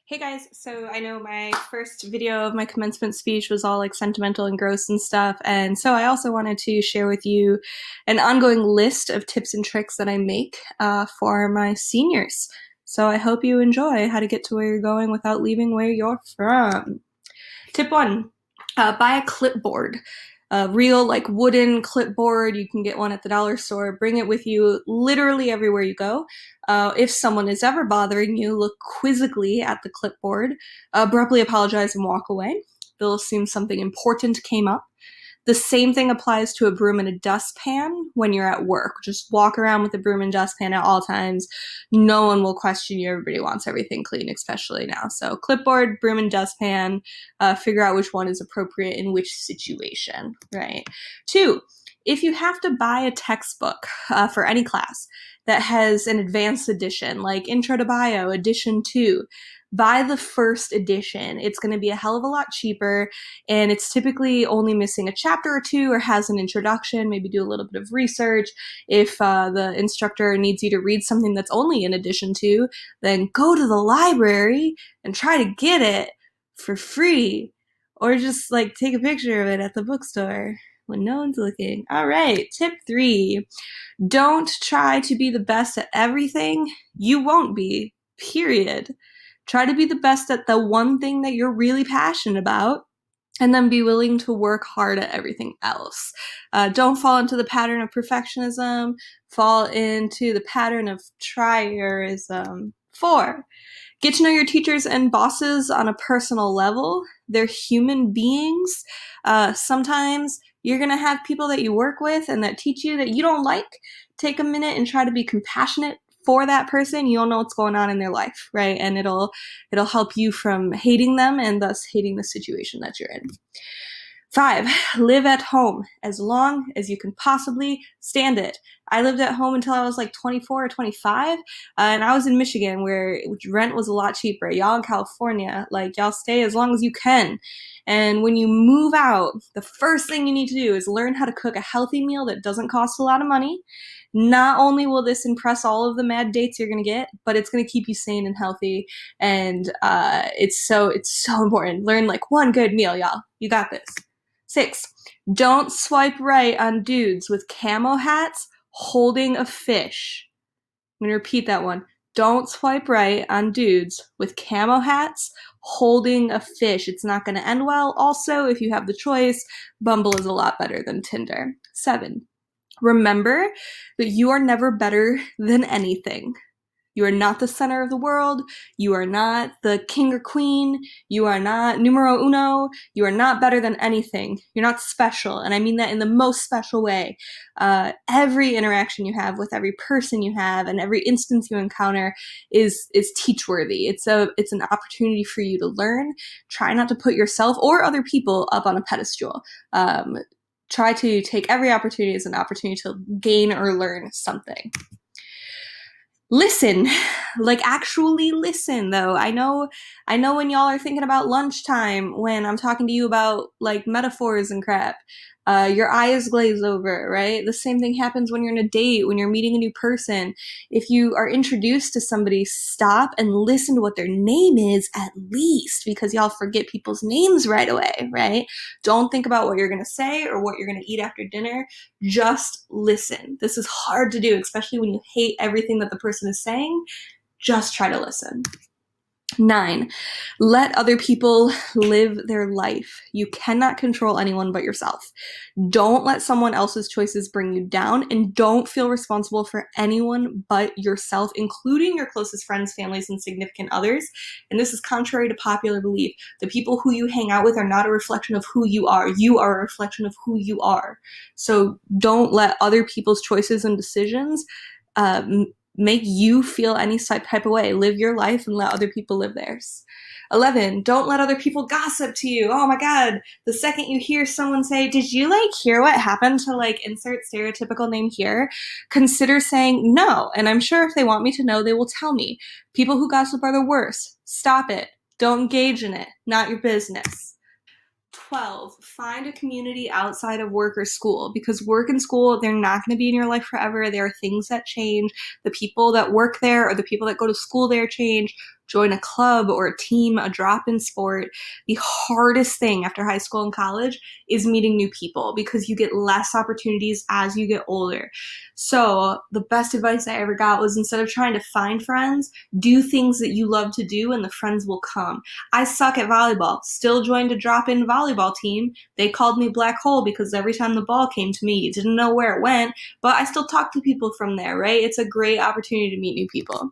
Hey guys, so I know my first video of my commencement speech was all like sentimental and gross and stuff, and so I also wanted to share with you an ongoing list of tips and tricks that I make for my seniors. So I hope you enjoy how to get to where you're going without leaving where you're from. Tip one, buy a clipboard. A real like wooden clipboard. You can get one at the dollar store. Bring it with you literally everywhere you go. If someone is ever bothering you, look quizzically at the clipboard, abruptly apologize and walk away. They'll assume something important came up. The same thing applies to a broom and a dustpan when you're at work. Just walk around with a broom and dustpan at all times. No one will question you. Everybody wants everything clean, especially now. So clipboard, broom and dustpan, figure out which one is appropriate in which situation, right? Two, if you have to buy a textbook for any class that has an advanced edition, like Intro to Bio, Edition 2, buy the first edition. It's going to be a hell of a lot cheaper, and it's typically only missing a chapter or two or has an introduction. Maybe do a little bit of research. If the instructor needs you to read something that's only in edition 2, then go to the library and try to get it for free, or just like take a picture of it at the bookstore when no one's looking. All right, tip 3. Don't try to be the best at everything. You won't be, period. Try to be the best at the one thing that you're really passionate about, and then be willing to work hard at everything else. Don't fall into the pattern of perfectionism. Fall into the pattern of tryerism. 4. Get to know your teachers and bosses on a personal level. They're human beings. Sometimes you're going to have people that you work with and that teach you that you don't like. Take a minute and try to be compassionate for that person. You don't know what's going on in their life, right? And it'll help you from hating them and thus hating the situation that you're in. 5, live at home as long as you can possibly stand it. I lived at home until I was like 24 or 25, and I was in Michigan where rent was a lot cheaper. Y'all in California, like y'all stay as long as you can. And when you move out, the first thing you need to do is learn how to cook a healthy meal that doesn't cost a lot of money. Not only will this impress all of the mad dates you're gonna get, but it's gonna keep you sane and healthy. And it's so important. Learn like one good meal, y'all. You got this. 6, don't swipe right on dudes with camo hats holding a fish. I'm going to repeat that one. Don't swipe right on dudes with camo hats holding a fish. It's not going to end well. Also, if you have the choice, Bumble is a lot better than Tinder. 7, remember that you are never better than anything. You are not the center of the world. You are not the king or queen. You are not numero uno. You are not better than anything. You're not special. And I mean that in the most special way. Every interaction you have with every person you have and every instance you encounter is teach-worthy. It's an opportunity for you to learn. Try not to put yourself or other people up on a pedestal. Try to take every opportunity as an opportunity to gain or learn something. Listen, like actually listen though. I know when y'all are thinking about lunchtime when I'm talking to you about like metaphors and crap, your eyes glaze over, right? The same thing happens when you're in a date, when you're meeting a new person. If you are introduced to somebody, stop and listen to what their name is at least, because y'all forget people's names right away, right? Don't think about what you're going to say or what you're going to eat after dinner. Just listen. This is hard to do, especially when you hate everything that the person is saying. Just try to listen. 9, let other people live their life. You cannot control anyone but yourself. Don't let someone else's choices bring you down, and don't feel responsible for anyone but yourself, including your closest friends, families, and significant others. And this is contrary to popular belief. The people who you hang out with are not a reflection of who you are. You are a reflection of who you are. So don't let other people's choices and decisions make you feel any type of way. Live your life and let other people live theirs. 11, don't let other people gossip to you. Oh my God. The second you hear someone say, did you like hear what happened to like insert stereotypical name here? Consider saying no. And I'm sure if they want me to know, they will tell me. People who gossip are the worst. Stop it. Don't engage in it. Not your business. 12, find a community outside of work or school, because work and school, they're not going to be in your life forever. There are things that change. The people that work there or the people that go to school there change. join a club or a team, a drop-in sport. The hardest thing after high school and college is meeting new people because you get less opportunities as you get older. So the best advice I ever got was, instead of trying to find friends, do things that you love to do and the friends will come. I suck at volleyball, still joined a drop-in volleyball team. They called me black hole because every time the ball came to me, you didn't know where it went, but I still talk to people from there, right? It's a great opportunity to meet new people.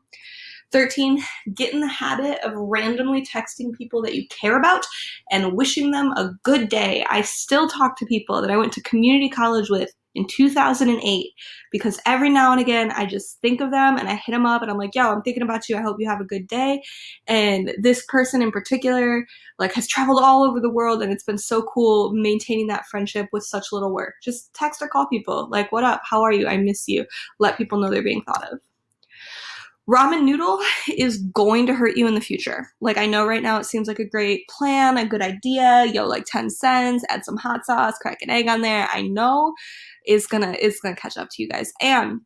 13, get in the habit of randomly texting people that you care about and wishing them a good day. I still talk to people that I went to community college with in 2008 because every now and again I just think of them and I hit them up and I'm like, yo, I'm thinking about you. I hope you have a good day. And this person in particular like has traveled all over the world, and it's been so cool maintaining that friendship with such little work. Just text or call people like, what up? How are you? I miss you. Let people know they're being thought of. Ramen Noodle is going to hurt you in the future. Like, I know right now it seems like a great plan, a good idea. Yo, like 10 cents, add some hot sauce, crack an egg on there. I know it's gonna catch up to you guys. And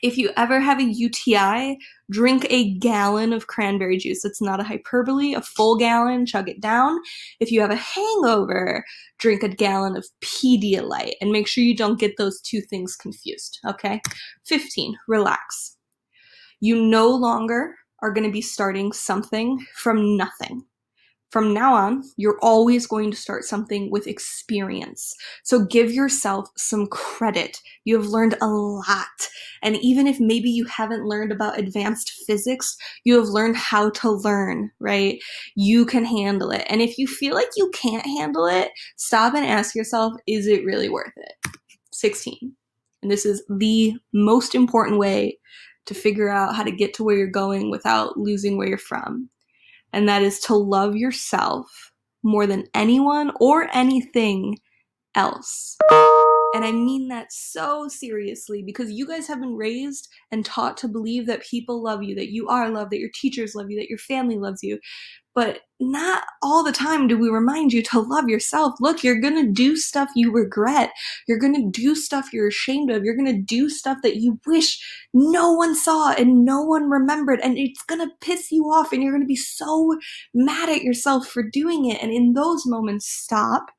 if you ever have a UTI, drink a gallon of cranberry juice. It's not a hyperbole, a full gallon, chug it down. If you have a hangover, drink a gallon of Pedialyte, and make sure you don't get those two things confused, okay? 15, relax. You no longer are going to be starting something from nothing. From now on, you're always going to start something with experience. So give yourself some credit. You have learned a lot. And even if maybe you haven't learned about advanced physics, you have learned how to learn, right? You can handle it. And if you feel like you can't handle it, stop and ask yourself, is it really worth it? 16. And this is the most important way to figure out how to get to where you're going without losing where you're from. And that is to love yourself more than anyone or anything else. And I mean that so seriously, because you guys have been raised and taught to believe that people love you, that you are loved, that your teachers love you, that your family loves you. But not all the time do we remind you to love yourself. Look, you're gonna do stuff you regret. You're gonna do stuff you're ashamed of. You're gonna do stuff that you wish no one saw and no one remembered. And it's gonna piss you off and you're gonna be so mad at yourself for doing it. And in those moments, stop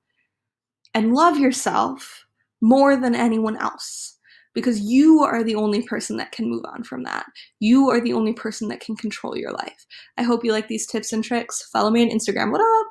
and love yourself more than anyone else. Because you are the only person that can move on from that. You are the only person that can control your life. I hope you like these tips and tricks. Follow me on Instagram. What up?